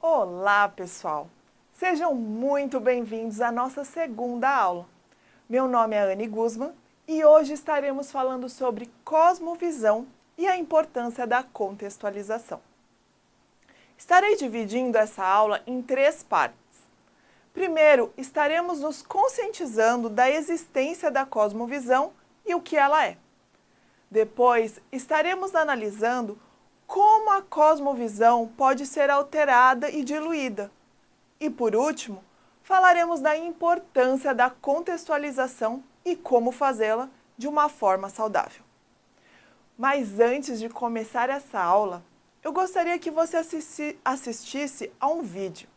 Olá, pessoal! Sejam muito bem-vindos à nossa segunda aula. Meu nome é Anne Guzman e hoje estaremos falando sobre cosmovisão e a importância da contextualização. Estarei dividindo essa aula em 3 partes. Primeiro, estaremos nos conscientizando da existência da cosmovisão e o que ela é. Depois, estaremos analisando como a cosmovisão pode ser alterada e diluída. E, por último, falaremos da importância da contextualização e como fazê-la de uma forma saudável. Mas antes de começar essa aula, eu gostaria que você assistisse a um vídeo.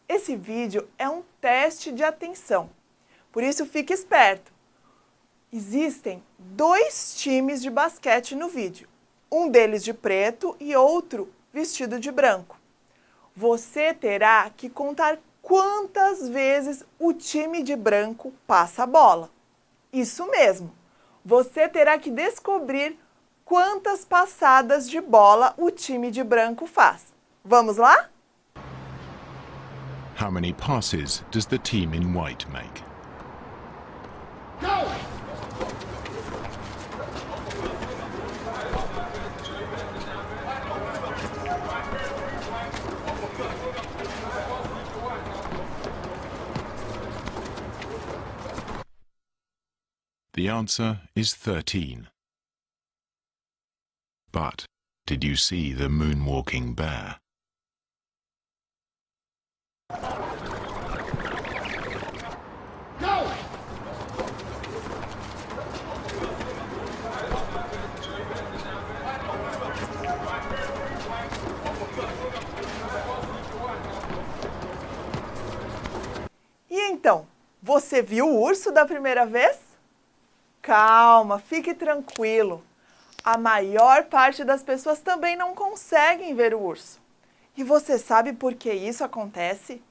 Esse vídeo é um teste de atenção, por isso fique esperto. Existem 2 times de basquete no vídeo, um deles de preto e outro vestido de branco. Você terá que contar quantas vezes o time de branco passa a bola. Isso mesmo, você terá que descobrir quantas passadas de bola o time de branco faz. Vamos lá? How many passes does the team in white make? Go! The answer is 13. But did you see the moonwalking bear? Go! E então, você viu o urso da primeira vez? Calma, fique tranquilo. A maior parte das pessoas também não conseguem ver o urso. E você sabe por que isso acontece?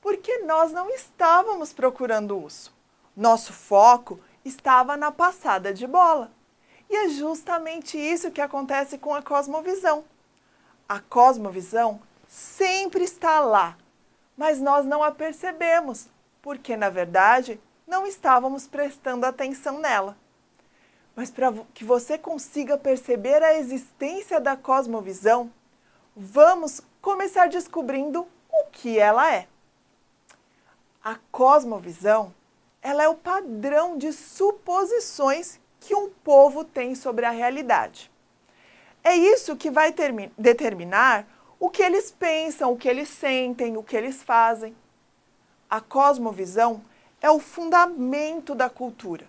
Porque nós não estávamos procurando o urso. Nosso foco estava na passada de bola. E é justamente isso que acontece com a cosmovisão. A cosmovisão sempre está lá, mas nós não a percebemos, porque, na verdade, não estávamos prestando atenção nela. Mas para que você consiga perceber a existência da cosmovisão, vamos começar descobrindo o que ela é. A cosmovisão, ela é o padrão de suposições que um povo tem sobre a realidade. É isso que vai determinar o que eles pensam, o que eles sentem, o que eles fazem. A cosmovisão é o fundamento da cultura.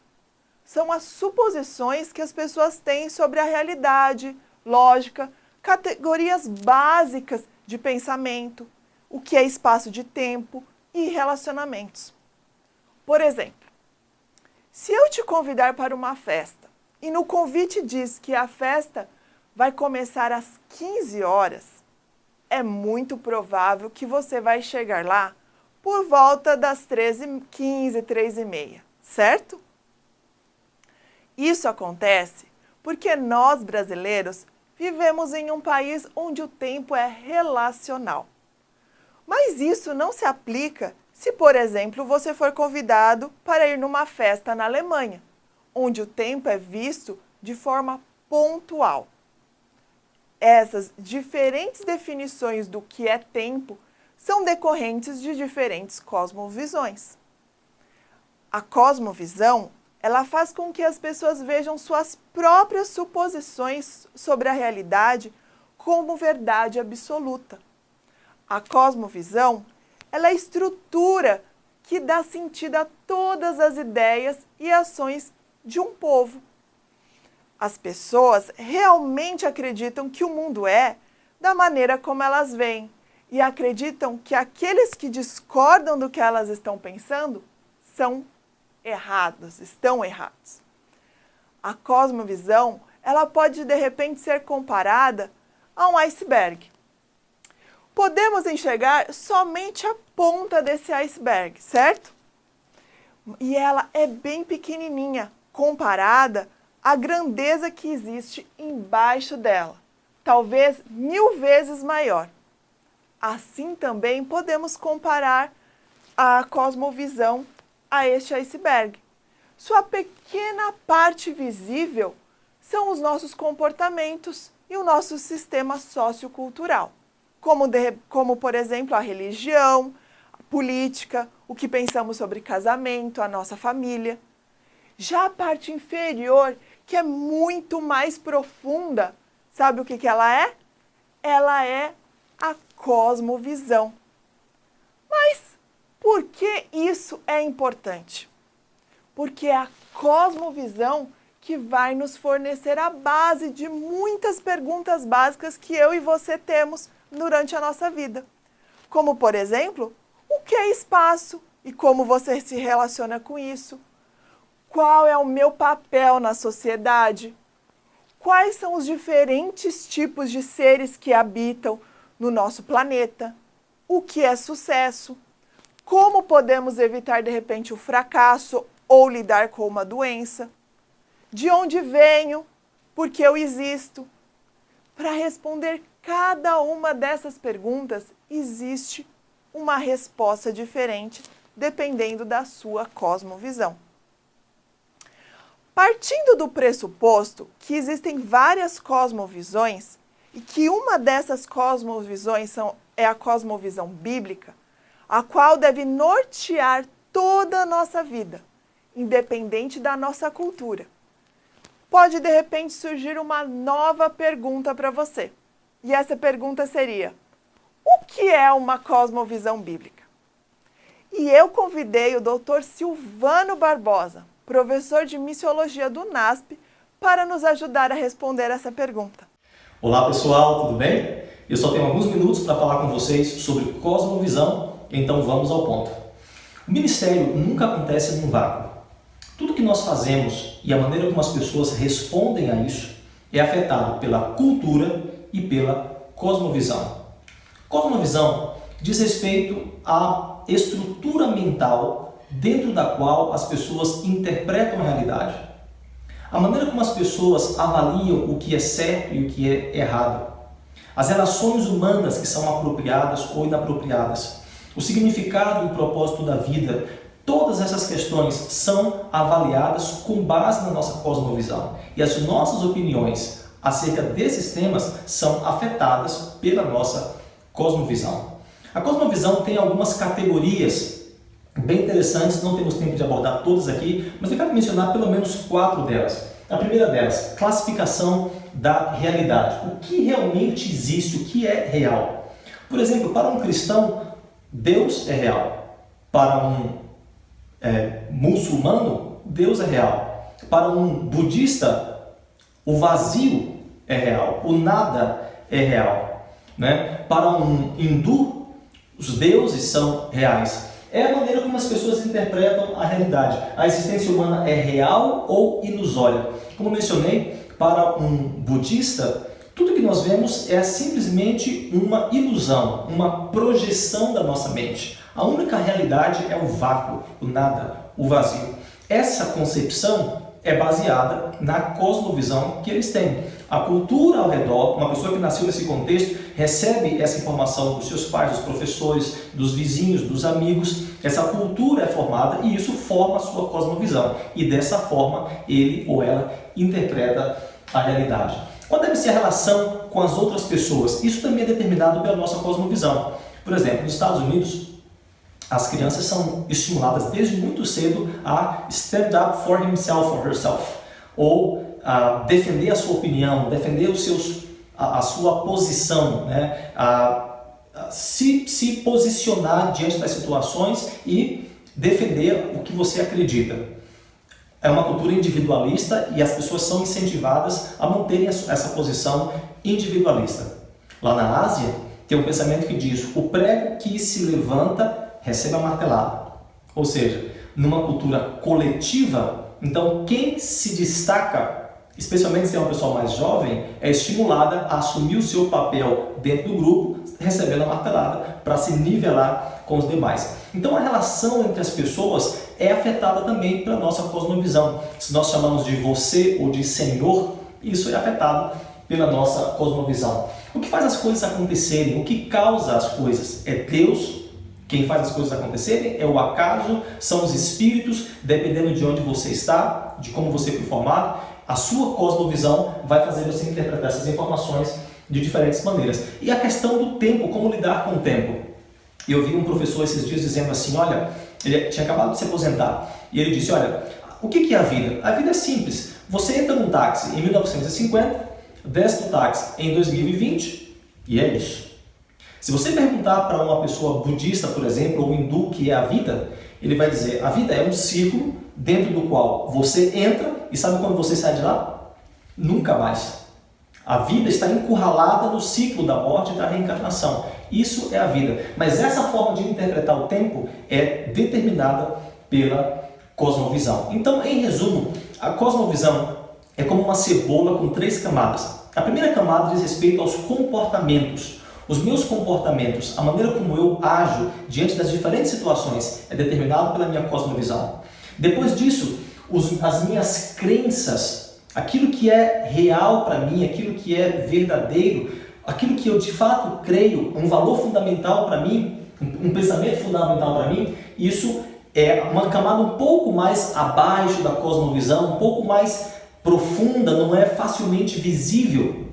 São as suposições que as pessoas têm sobre a realidade, lógica, categorias básicas de pensamento, o que é espaço de tempo e relacionamentos. Por exemplo, se eu te convidar para uma festa e no convite diz que a festa vai começar às 15 horas, é muito provável que você vai chegar lá por volta das 13h15, 13h30, certo? Isso acontece porque nós, brasileiros, vivemos em um país onde o tempo é relacional. Mas isso não se aplica se, por exemplo, você for convidado para ir numa festa na Alemanha, onde o tempo é visto de forma pontual. Essas diferentes definições do que é tempo são decorrentes de diferentes cosmovisões. A cosmovisão, ela faz com que as pessoas vejam suas próprias suposições sobre a realidade como verdade absoluta. A cosmovisão, ela é a estrutura que dá sentido a todas as ideias e ações de um povo. As pessoas realmente acreditam que o mundo é da maneira como elas veem e acreditam que aqueles que discordam do que elas estão pensando são errados, estão errados. A cosmovisão, ela pode de repente ser comparada a um iceberg. Podemos enxergar somente a ponta desse iceberg, certo? E ela é bem pequenininha, comparada à grandeza que existe embaixo dela, talvez 1000 vezes maior. Assim também podemos comparar a cosmovisão a este iceberg. Sua pequena parte visível são os nossos comportamentos e o nosso sistema sociocultural, como por exemplo, a religião, a política, o que pensamos sobre casamento, a nossa família. Já a parte inferior, que é muito mais profunda, sabe o que ela é? Ela é a cosmovisão. Mas por que isso é importante? Porque é a cosmovisão que vai nos fornecer a base de muitas perguntas básicas que eu e você temos durante a nossa vida. Como, por exemplo, o que é espaço e como você se relaciona com isso? Qual é o meu papel na sociedade? Quais são os diferentes tipos de seres que habitam no nosso planeta? O que é sucesso? Como podemos evitar, de repente, o fracasso ou lidar com uma doença? De onde venho? Por que eu existo? Para responder cada uma dessas perguntas, existe uma resposta diferente, dependendo da sua cosmovisão. Partindo do pressuposto que existem várias cosmovisões e que uma dessas cosmovisões é a cosmovisão bíblica, a qual deve nortear toda a nossa vida, independente da nossa cultura. Pode, de repente, surgir uma nova pergunta para você. E essa pergunta seria: o que é uma cosmovisão bíblica? E eu convidei o Dr. Silvano Barbosa, professor de Missiologia do NASP, para nos ajudar a responder essa pergunta. Olá pessoal, tudo bem? Eu só tenho alguns minutos para falar com vocês sobre cosmovisão, então vamos ao ponto. O ministério nunca acontece num vácuo. Tudo que nós fazemos e a maneira como as pessoas respondem a isso é afetado pela cultura e pela cosmovisão. Cosmovisão diz respeito à estrutura mental dentro da qual as pessoas interpretam a realidade. A maneira como as pessoas avaliam o que é certo e o que é errado. As relações humanas que são apropriadas ou inapropriadas. O significado e o propósito da vida. Todas essas questões são avaliadas com base na nossa cosmovisão. E as nossas opiniões acerca desses temas são afetadas pela nossa cosmovisão. A cosmovisão tem algumas categorias bem interessantes, não temos tempo de abordar todas aqui, mas eu quero mencionar pelo menos 4 delas. A primeira delas, classificação da realidade. O que realmente existe, o que é real. Por exemplo, para um cristão, Deus é real. Para um muçulmano, Deus é real. Para um budista, o vazio é real, o nada é real. Né? Para um hindu, os deuses são reais. É a maneira como as pessoas interpretam a realidade. A existência humana é real ou ilusória. Como mencionei, para um budista, tudo que nós vemos é simplesmente uma ilusão, uma projeção da nossa mente. A única realidade é o vácuo, o nada, o vazio. Essa concepção é baseada na cosmovisão que eles têm. A cultura ao redor, uma pessoa que nasceu nesse contexto, recebe essa informação dos seus pais, dos professores, dos vizinhos, dos amigos. Essa cultura é formada e isso forma a sua cosmovisão. E dessa forma, ele ou ela interpreta a realidade. Qual deve ser a relação com as outras pessoas? Isso também é determinado pela nossa cosmovisão. Por exemplo, nos Estados Unidos, as crianças são estimuladas desde muito cedo a stand up for himself or herself, ou a defender a sua opinião, defender a sua posição, né? Se posicionar diante das situações e defender o que você acredita. É uma cultura individualista e as pessoas são incentivadas a manterem essa posição individualista. Lá na Ásia, tem um pensamento que diz: o prego que se levanta recebe a martelada. Ou seja, numa cultura coletiva, então quem se destaca, especialmente se é uma pessoa mais jovem, é estimulada a assumir o seu papel dentro do grupo, recebendo a martelada para se nivelar com os demais. Então a relação entre as pessoas é afetada também pela nossa cosmovisão. Se nós chamamos de você ou de senhor, isso é afetado pela nossa cosmovisão. O que faz as coisas acontecerem? O que causa as coisas? É Deus quem faz as coisas acontecerem? É o acaso? São os espíritos? Dependendo de onde você está, de como você foi formado, a sua cosmovisão vai fazer você interpretar essas informações de diferentes maneiras. E a questão do tempo, como lidar com o tempo? Eu vi um professor esses dias dizendo assim, olha, ele tinha acabado de se aposentar, e ele disse, olha, o que é a vida? A vida é simples. Você entra num táxi em 1950, desce do táxi em 2020, e é isso. Se você perguntar para uma pessoa budista, por exemplo, ou hindu, o que é a vida, ele vai dizer, a vida é um círculo dentro do qual você entra, e sabe quando você sai de lá? Nunca mais. A vida está encurralada no ciclo da morte e da reencarnação. Isso é a vida. Mas essa forma de interpretar o tempo é determinada pela cosmovisão. Então, em resumo, a cosmovisão é como uma cebola com 3 camadas. A primeira camada diz respeito aos comportamentos. Os meus comportamentos, a maneira como eu ajo diante das diferentes situações é determinado pela minha cosmovisão. Depois disso, as minhas crenças, aquilo que é real para mim, aquilo que é verdadeiro, aquilo que eu de fato creio, um valor fundamental para mim, um pensamento fundamental para mim, isso é uma camada um pouco mais abaixo da cosmovisão, um pouco mais profunda, não é facilmente visível.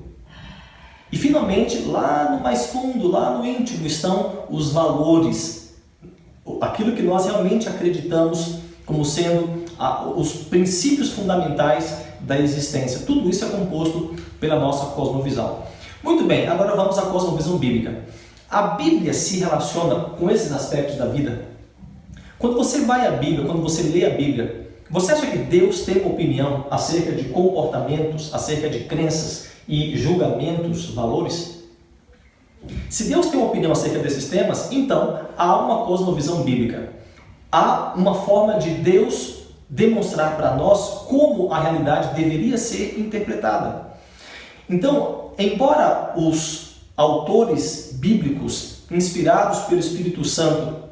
E finalmente, lá no mais fundo, lá no íntimo, estão os valores, aquilo que nós realmente acreditamos como sendo os princípios fundamentais da existência. Tudo isso é composto pela nossa cosmovisão. Muito bem, agora vamos à cosmovisão bíblica. A Bíblia se relaciona com esses aspectos da vida? Quando você vai à Bíblia, quando você lê a Bíblia, você acha que Deus tem uma opinião acerca de comportamentos, acerca de crenças e julgamentos, valores? Se Deus tem uma opinião acerca desses temas, então há uma cosmovisão bíblica. Há uma forma de Deus demonstrar para nós como a realidade deveria ser interpretada. Então, embora os autores bíblicos, inspirados pelo Espírito Santo,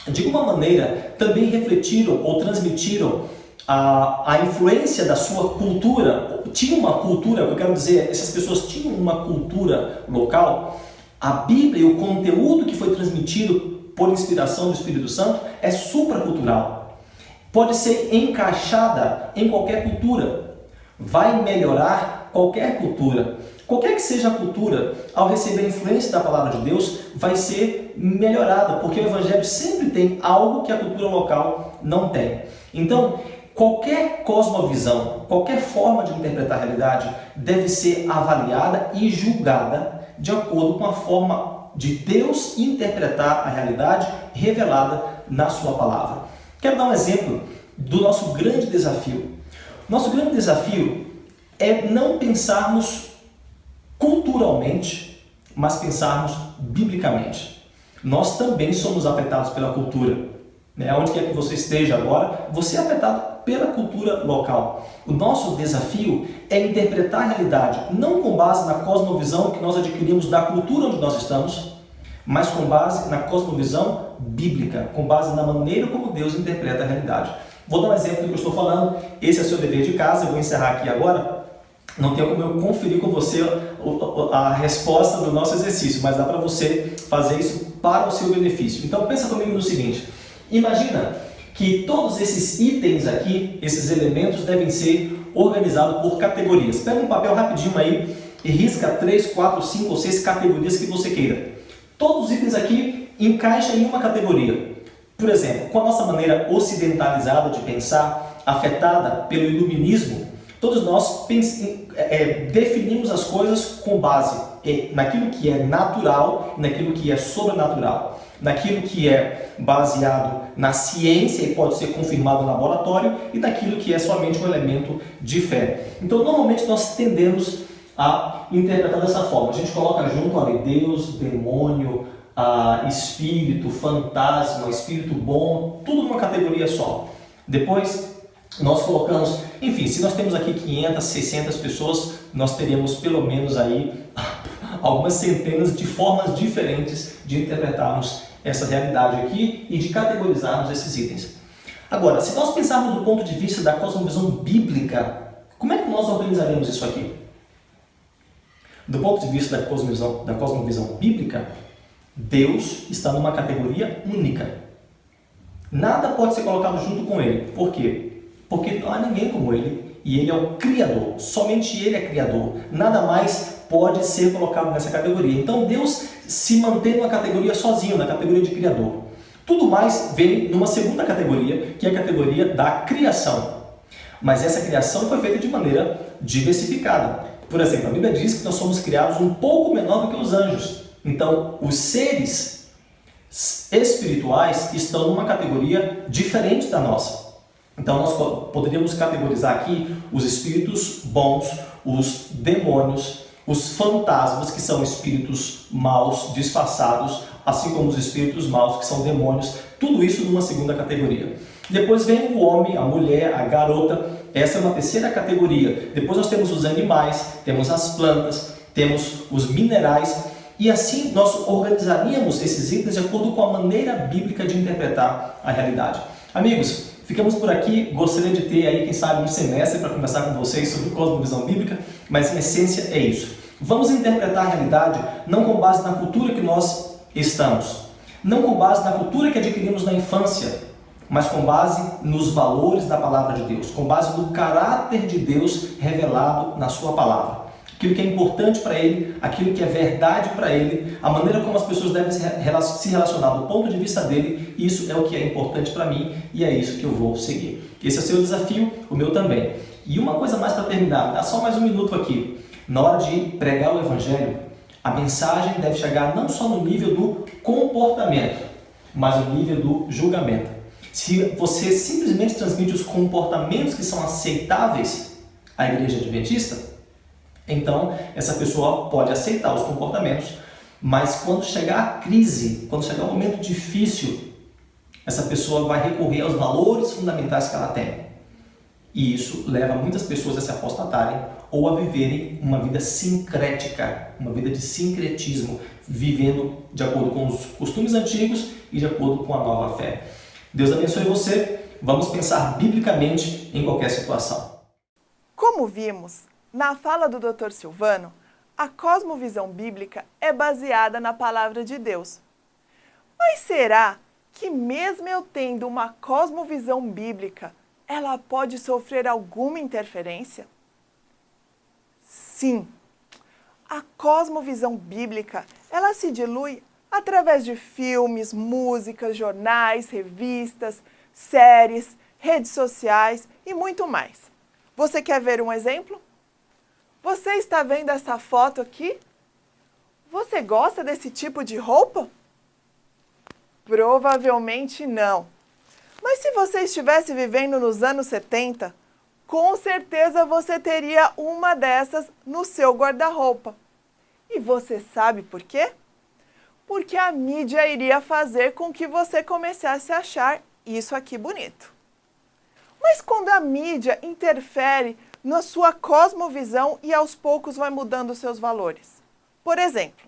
de alguma maneira também refletiram ou transmitiram a influência da sua cultura, tinha uma cultura, eu quero dizer, essas pessoas tinham uma cultura local, a Bíblia e o conteúdo que foi transmitido por inspiração do Espírito Santo é supracultural. Pode ser encaixada em qualquer cultura, vai melhorar qualquer cultura. Qualquer que seja a cultura, ao receber a influência da palavra de Deus, vai ser melhorada, porque o Evangelho sempre tem algo que a cultura local não tem. Então, qualquer cosmovisão, qualquer forma de interpretar a realidade deve ser avaliada e julgada de acordo com a forma de Deus interpretar a realidade revelada na sua palavra. Quero dar um exemplo do nosso grande desafio. Nosso grande desafio é não pensarmos culturalmente, mas pensarmos biblicamente. Nós também somos afetados pela cultura. Onde quer que você esteja agora, você é afetado pela cultura local. O nosso desafio é interpretar a realidade, não com base na cosmovisão que nós adquirimos da cultura onde nós estamos, mas com base na cosmovisão bíblica, com base na maneira como Deus interpreta a realidade. Vou dar um exemplo do que eu estou falando, esse é o seu dever de casa, eu vou encerrar aqui agora. Não tem como eu conferir com você a resposta do nosso exercício, mas dá para você fazer isso para o seu benefício. Então pensa comigo no seguinte, imagina que todos esses itens aqui, esses elementos devem ser organizados por categorias. Pega um papel rapidinho aí e risca 3, 4, 5 ou 6 categorias que você queira. Todos os itens aqui encaixam em uma categoria. Por exemplo, com a nossa maneira ocidentalizada de pensar, afetada pelo iluminismo, todos nós definimos as coisas com base naquilo que é natural e naquilo que é sobrenatural. Naquilo que é baseado na ciência e pode ser confirmado no laboratório e naquilo que é somente um elemento de fé. Então, normalmente nós tendemos a interpretar dessa forma. A gente coloca junto ali Deus, demônio, espírito, fantasma, espírito bom, tudo numa categoria só. Depois nós colocamos, enfim, se nós temos aqui 500, 600 pessoas, nós teríamos pelo menos aí algumas centenas de formas diferentes de interpretarmos essa realidade aqui e de categorizarmos esses itens. Agora, se nós pensarmos do ponto de vista da cosmovisão bíblica, como é que nós organizaremos isso aqui? Do ponto de vista da cosmovisão bíblica, Deus está numa categoria única. Nada pode ser colocado junto com Ele. Por quê? Porque não há ninguém como Ele e Ele é o Criador. Somente Ele é Criador. Nada mais pode ser colocado nessa categoria. Então Deus se mantém numa categoria sozinho, na categoria de Criador. Tudo mais vem numa segunda categoria, que é a categoria da criação. Mas essa criação foi feita de maneira diversificada. Por exemplo, a Bíblia diz que nós somos criados um pouco menor do que os anjos. Então, os seres espirituais estão numa categoria diferente da nossa. Então, nós poderíamos categorizar aqui os espíritos bons, os demônios, os fantasmas, que são espíritos maus disfarçados, assim como os espíritos maus, que são demônios, tudo isso numa segunda categoria. Depois vem o homem, a mulher, a garota, essa é uma terceira categoria. Depois nós temos os animais, temos as plantas, temos os minerais, e assim nós organizaríamos esses itens de acordo com a maneira bíblica de interpretar a realidade. Amigos, ficamos por aqui. Gostaria de ter aí, quem sabe, um semestre para conversar com vocês sobre cosmovisão bíblica, mas em essência é isso. Vamos interpretar a realidade não com base na cultura que nós estamos, não com base na cultura que adquirimos na infância, mas com base nos valores da palavra de Deus, com base no caráter de Deus revelado na sua palavra. Aquilo que é importante para Ele, aquilo que é verdade para Ele, a maneira como as pessoas devem se relacionar do ponto de vista dele, isso é o que é importante para mim e é isso que eu vou seguir. Esse é o seu desafio, o meu também. E uma coisa mais para terminar, dá só mais um minuto aqui. Na hora de pregar o Evangelho, a mensagem deve chegar não só no nível do comportamento, mas no nível do julgamento. Se você simplesmente transmite os comportamentos que são aceitáveis à igreja adventista, então essa pessoa pode aceitar os comportamentos, mas quando chegar a crise, quando chegar o momento difícil, essa pessoa vai recorrer aos valores fundamentais que ela tem. E isso leva muitas pessoas a se apostatarem ou a viverem uma vida sincrética, uma vida de sincretismo, vivendo de acordo com os costumes antigos e de acordo com a nova fé. Deus abençoe você. Vamos pensar biblicamente em qualquer situação. Como vimos, na fala do Dr. Silvano, a cosmovisão bíblica é baseada na palavra de Deus. Mas será que mesmo eu tendo uma cosmovisão bíblica, ela pode sofrer alguma interferência? Sim, a cosmovisão bíblica, ela se dilui através de filmes, músicas, jornais, revistas, séries, redes sociais e muito mais. Você quer ver um exemplo? Você está vendo essa foto aqui? Você gosta desse tipo de roupa? Provavelmente não. Mas se você estivesse vivendo nos anos 70, com certeza você teria uma dessas no seu guarda-roupa. E você sabe por quê? Porque a mídia iria fazer com que você começasse a achar isso aqui bonito. Mas quando a mídia interfere na sua cosmovisão e aos poucos vai mudando os seus valores. Por exemplo,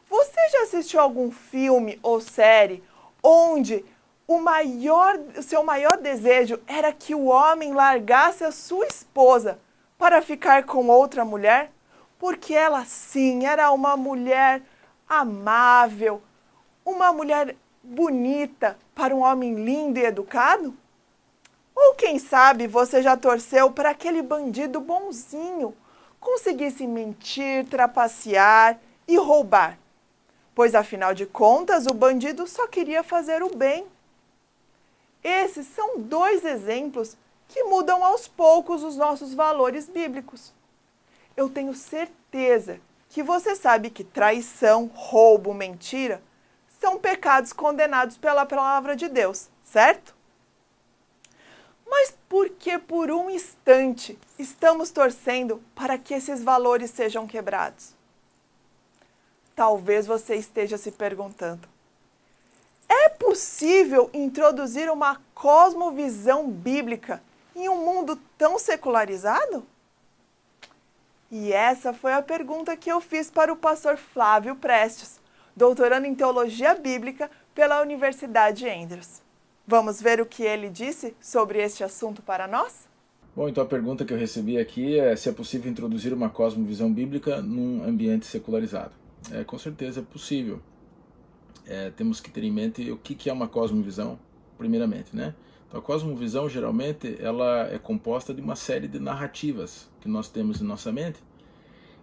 você já assistiu algum filme ou série onde o seu maior desejo era que o homem largasse a sua esposa para ficar com outra mulher? Porque ela, sim, era uma mulher amável, uma mulher bonita para um homem lindo e educado? Ou quem sabe você já torceu para aquele bandido bonzinho conseguisse mentir, trapacear e roubar? Pois afinal de contas o bandido só queria fazer o bem. Esses são dois exemplos que mudam aos poucos os nossos valores bíblicos. Eu tenho certeza que você sabe que traição, roubo, mentira são pecados condenados pela palavra de Deus, certo? Mas por que por um instante estamos torcendo para que esses valores sejam quebrados? Talvez você esteja se perguntando: é possível introduzir uma cosmovisão bíblica em um mundo tão secularizado? E essa foi a pergunta que eu fiz para o pastor Flávio Prestes, doutorando em Teologia Bíblica pela Universidade Andrews. Vamos ver o que ele disse sobre este assunto para nós? Bom, então a pergunta que eu recebi aqui é se é possível introduzir uma cosmovisão bíblica num ambiente secularizado. Com certeza é possível. Temos que ter em mente o que é uma cosmovisão, primeiramente, né? Então a cosmovisão, geralmente, ela é composta de uma série de narrativas que nós temos em nossa mente,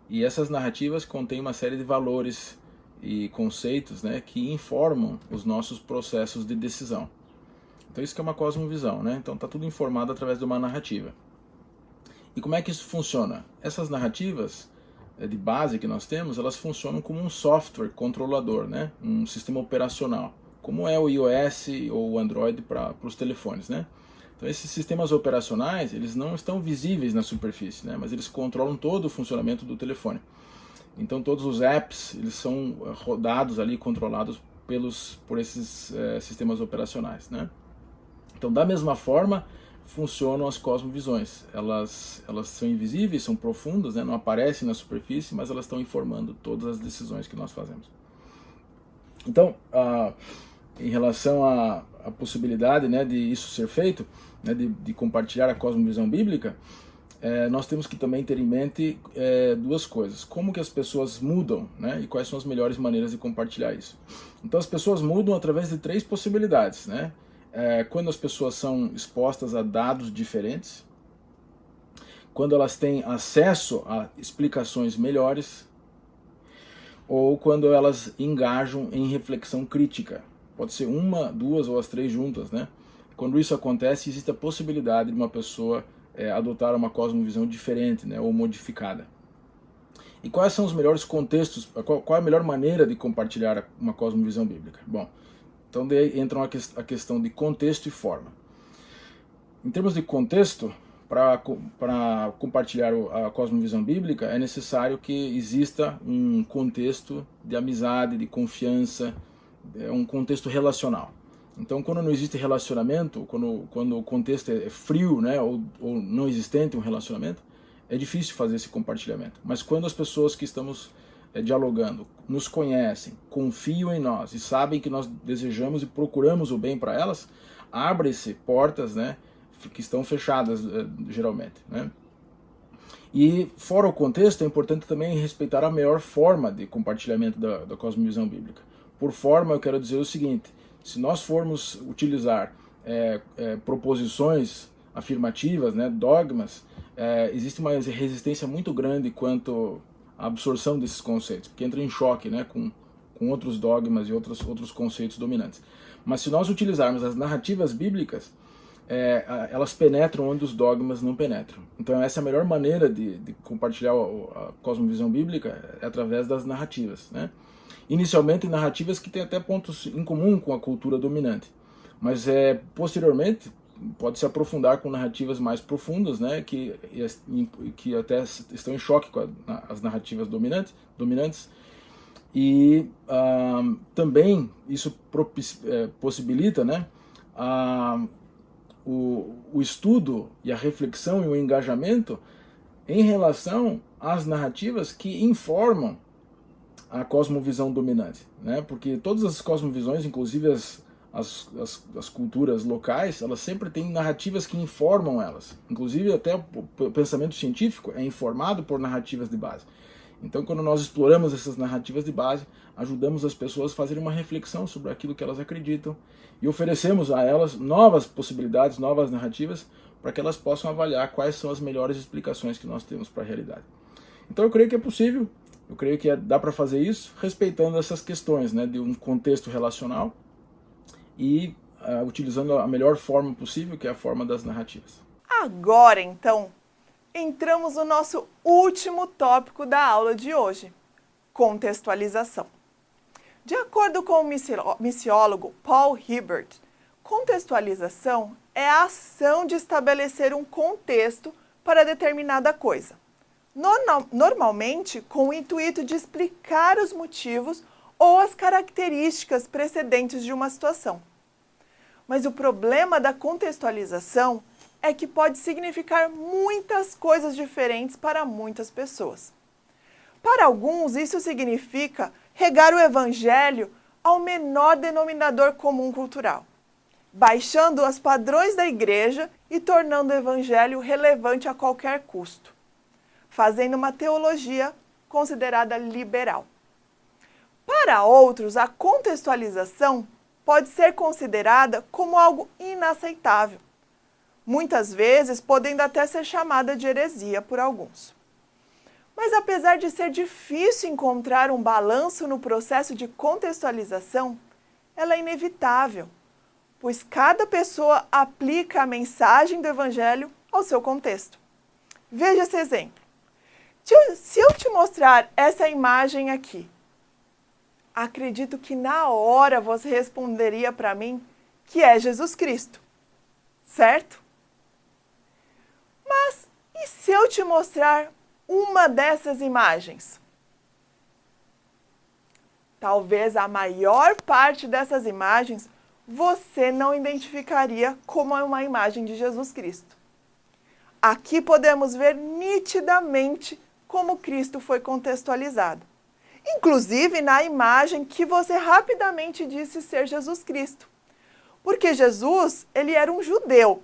e essas narrativas contêm uma série de valores e conceitos, né, que informam os nossos processos de decisão. Então isso que é uma cosmovisão, né? Então está tudo informado através de uma narrativa. E como é que isso funciona? Essas narrativas de base que nós temos, elas funcionam como um software controlador, né? Um sistema operacional, como é o iOS ou o Android para os telefones, né? Então esses sistemas operacionais, eles não estão visíveis na superfície, né? Mas eles controlam todo o funcionamento do telefone. Então todos os apps, eles são rodados ali, controlados por esses sistemas operacionais, né? Então da mesma forma funcionam as cosmovisões. Elas são invisíveis, são profundas, né? Não aparecem na superfície, mas elas estão informando todas as decisões que nós fazemos. Então, em relação à possibilidade, né, de isso ser feito, né, de compartilhar a cosmovisão bíblica, nós temos que também ter em mente duas coisas. Como que as pessoas mudam, né, e quais são as melhores maneiras de compartilhar isso. Então as pessoas mudam através de 3 possibilidades, né? Quando as pessoas são expostas a dados diferentes, quando elas têm acesso a explicações melhores, ou quando elas engajam em reflexão crítica. Pode ser uma, 2 ou as 3 juntas, né? Quando isso acontece, existe a possibilidade de uma pessoa adotar uma cosmovisão diferente, né, ou modificada. E quais são os melhores contextos, qual é a melhor maneira de compartilhar uma cosmovisão bíblica? Bom, então daí entra a questão de contexto e forma. Em termos de contexto, para compartilhar a cosmovisão bíblica, é necessário que exista um contexto de amizade, de confiança, um contexto relacional. Então, quando não existe relacionamento, quando o contexto é frio, né, ou não existente um relacionamento, é difícil fazer esse compartilhamento. Mas quando as pessoas que estamos dialogando nos conhecem, confiam em nós e sabem que nós desejamos e procuramos o bem para elas, abre-se portas, né, que estão fechadas geralmente, né? E fora o contexto, é importante também respeitar a melhor forma de compartilhamento da cosmovisão bíblica. Por forma, eu quero dizer o seguinte: se nós formos utilizar proposições afirmativas, né, dogmas, existe uma resistência muito grande quanto à absorção desses conceitos, porque entra em choque, né, com outros dogmas e outros conceitos dominantes. Mas se nós utilizarmos as narrativas bíblicas, elas penetram onde os dogmas não penetram. Então essa é a melhor maneira de compartilhar a cosmovisão bíblica, é através das narrativas, né? Inicialmente narrativas que têm até pontos em comum com a cultura dominante, mas posteriormente pode se aprofundar com narrativas mais profundas, né, que até estão em choque com as narrativas dominantes. E também isso possibilita, né, o estudo e a reflexão e o engajamento em relação às narrativas que informam a cosmovisão dominante, né? Porque todas as cosmovisões, inclusive as culturas locais, elas sempre têm narrativas que informam elas. Inclusive até o pensamento científico é informado por narrativas de base. Então, quando nós exploramos essas narrativas de base, ajudamos as pessoas a fazerem uma reflexão sobre aquilo que elas acreditam e oferecemos a elas novas possibilidades, novas narrativas, para que elas possam avaliar quais são as melhores explicações que nós temos para a realidade. Então, eu creio que é possível, eu creio que dá para fazer isso respeitando essas questões, né, de um contexto relacional e utilizando a melhor forma possível, que é a forma das narrativas. Agora, então, entramos no nosso último tópico da aula de hoje: contextualização. De acordo com o missiólogo Paul Hibbert, contextualização é a ação de estabelecer um contexto para determinada coisa, normalmente com o intuito de explicar os motivos ou as características precedentes de uma situação. Mas o problema da contextualização é que pode significar muitas coisas diferentes para muitas pessoas. Para alguns, isso significa regar o evangelho ao menor denominador comum cultural. baixando os padrões da igreja e tornando o evangelho relevante a qualquer custo, fazendo uma teologia considerada liberal. Para outros, a contextualização pode ser considerada como algo inaceitável, muitas vezes podendo até ser chamada de heresia por alguns. Mas apesar de ser difícil encontrar um balanço no processo de contextualização, ela é inevitável, pois cada pessoa aplica a mensagem do Evangelho ao seu contexto. Veja esse exemplo. Se eu te mostrar essa imagem aqui, acredito que na hora você responderia para mim que é Jesus Cristo, certo? Mas e se eu te mostrar uma dessas imagens? Talvez a maior parte dessas imagens você não identificaria como uma imagem de Jesus Cristo. Aqui podemos ver nitidamente como Cristo foi contextualizado. Inclusive na imagem que você rapidamente disse ser Jesus Cristo. Porque Jesus, ele era um judeu.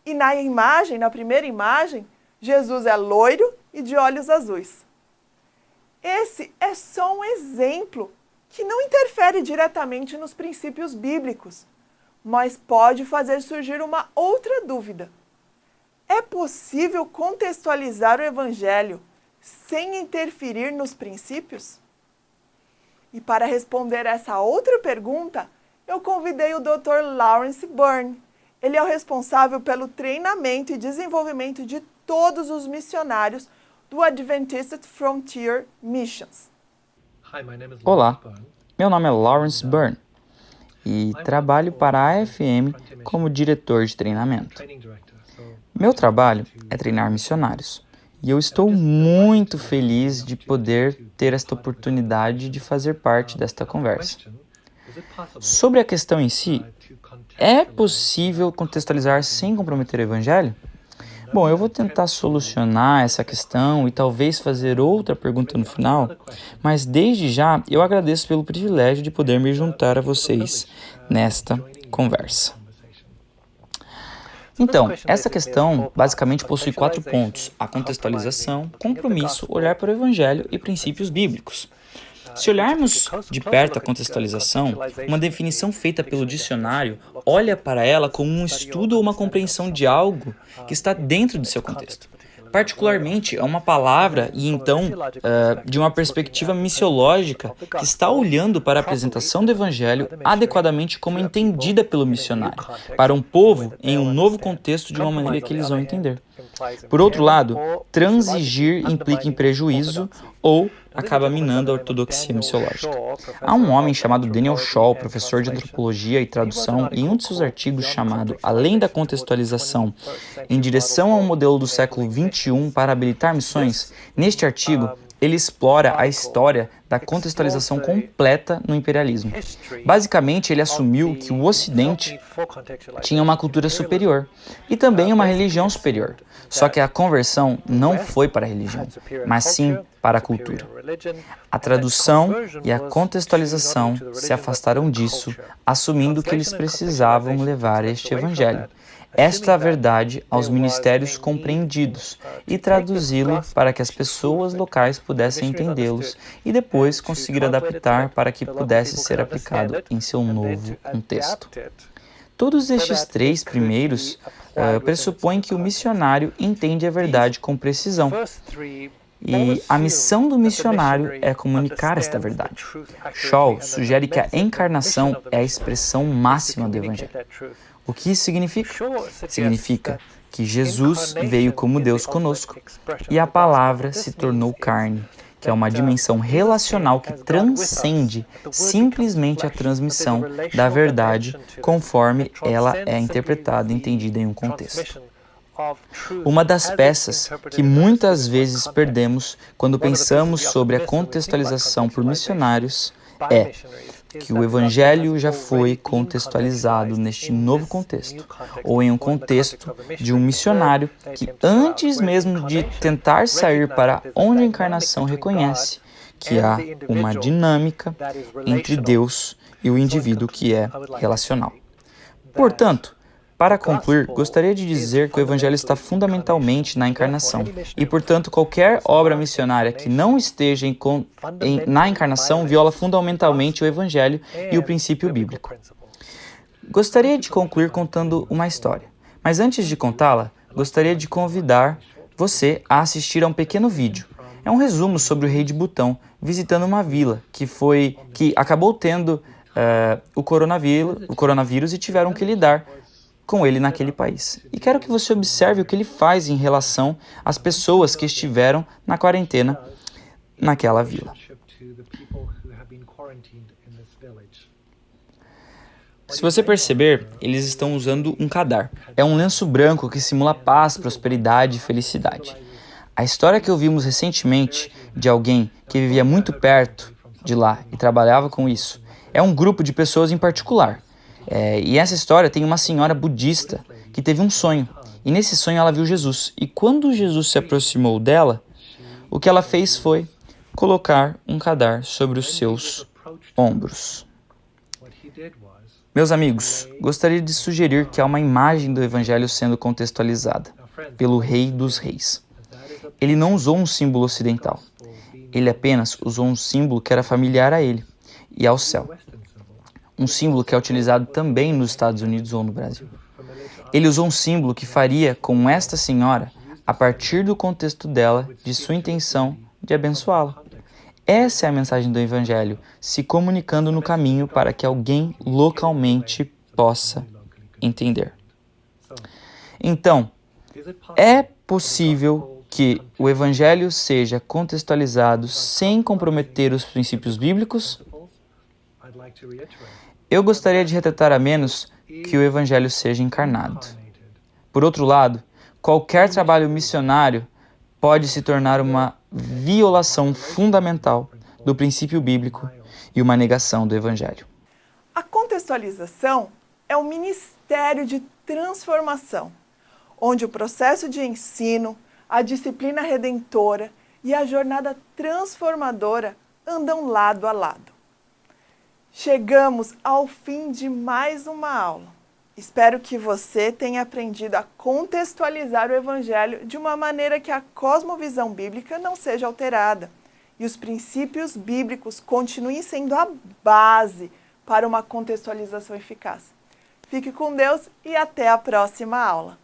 E na imagem, na primeira imagem, Jesus é loiro e de olhos azuis. Esse é só um exemplo que não interfere diretamente nos princípios bíblicos, mas pode fazer surgir uma outra dúvida. É possível contextualizar o Evangelho sem interferir nos princípios? E para responder essa outra pergunta, eu convidei o Dr. Lawrence Byrne. Ele é o responsável pelo treinamento e desenvolvimento de todos os missionários do Adventist Frontier Missions. Olá, meu nome é Lawrence Byrne e trabalho para a AFM como diretor de treinamento. Meu trabalho é treinar missionários e eu estou muito feliz de poder ter esta oportunidade de fazer parte desta conversa. Sobre a questão em si, é possível contextualizar sem comprometer o Evangelho? Bom, eu vou tentar solucionar essa questão e talvez fazer outra pergunta no final, mas desde já eu agradeço pelo privilégio de poder me juntar a vocês nesta conversa. Então, essa questão basicamente possui 4 pontos: a contextualização, compromisso, olhar para o Evangelho e princípios bíblicos. Se olharmos de perto a contextualização, uma definição feita pelo dicionário olha para ela como um estudo ou uma compreensão de algo que está dentro do seu contexto. Particularmente, é uma palavra e então de uma perspectiva missiológica que está olhando para a apresentação do Evangelho adequadamente como entendida pelo missionário, para um povo em um novo contexto de uma maneira que eles vão entender. Por outro lado, transigir implica em prejuízo ou acaba minando a ortodoxia missiológica. Há um homem chamado Daniel Shaw, professor de antropologia e tradução, em um de seus artigos chamado Além da Contextualização, em direção a um modelo do século XXI para habilitar missões. Neste artigo, ele explora a história da contextualização completa no imperialismo. Basicamente, ele assumiu que o Ocidente tinha uma cultura superior e também uma religião superior. Só que a conversão não foi para a religião, mas sim para a cultura. A tradução e a contextualização se afastaram disso, assumindo que eles precisavam levar este evangelho, esta verdade, aos ministérios compreendidos e traduzi-lo para que as pessoas locais pudessem entendê-los e depois conseguir adaptar para que pudesse ser aplicado em seu novo contexto. Todos estes 3 primeiros pressupõem que o missionário entende a verdade com precisão. E a missão do missionário é comunicar esta verdade. Shaw sugere que a encarnação é a expressão máxima do Evangelho. O que isso significa? Significa que Jesus veio como Deus conosco e a palavra se tornou carne, que é uma dimensão relacional que transcende simplesmente a transmissão da verdade conforme ela é interpretada e entendida em um contexto. Uma das peças que muitas vezes perdemos quando pensamos sobre a contextualização por missionários é que o Evangelho já foi contextualizado neste novo contexto, ou em um contexto de um missionário que, antes mesmo de tentar sair para onde a encarnação reconhece que há uma dinâmica entre Deus e o indivíduo que é relacional. Portanto, para concluir, gostaria de dizer que o Evangelho está fundamentalmente na encarnação, e, portanto, qualquer obra missionária que não esteja na encarnação viola fundamentalmente o Evangelho e o princípio bíblico. Gostaria de concluir contando uma história, mas antes de contá-la, gostaria de convidar você a assistir a um pequeno vídeo. É um resumo sobre o rei de Butão visitando uma vila que acabou tendo o coronavírus e tiveram que lidar com ele naquele país. E quero que você observe o que ele faz em relação às pessoas que estiveram na quarentena naquela vila. Se você perceber, eles estão usando um cadar. É um lenço branco que simula paz, prosperidade e felicidade. A história que ouvimos recentemente de alguém que vivia muito perto de lá e trabalhava com isso é um grupo de pessoas em particular. E essa história tem uma senhora budista que teve um sonho. E nesse sonho ela viu Jesus. E quando Jesus se aproximou dela, o que ela fez foi colocar um cadar sobre os seus ombros. Meus amigos, gostaria de sugerir que há uma imagem do Evangelho sendo contextualizada pelo Rei dos Reis. Ele não usou um símbolo ocidental. Ele apenas usou um símbolo que era familiar a ele e ao céu. Um símbolo que é utilizado também nos Estados Unidos ou no Brasil. Ele usou um símbolo que faria com esta senhora, a partir do contexto dela, de sua intenção de abençoá-la. Essa é a mensagem do Evangelho, se comunicando no caminho para que alguém localmente possa entender. Então, é possível que o Evangelho seja contextualizado sem comprometer os princípios bíblicos? Eu gostaria de retratar a menos que o Evangelho seja encarnado. Por outro lado, qualquer trabalho missionário pode se tornar uma violação fundamental do princípio bíblico e uma negação do Evangelho. A contextualização é um ministério de transformação, onde o processo de ensino, a disciplina redentora e a jornada transformadora andam lado a lado. Chegamos ao fim de mais uma aula. Espero que você tenha aprendido a contextualizar o Evangelho de uma maneira que a cosmovisão bíblica não seja alterada e os princípios bíblicos continuem sendo a base para uma contextualização eficaz. Fique com Deus e até a próxima aula.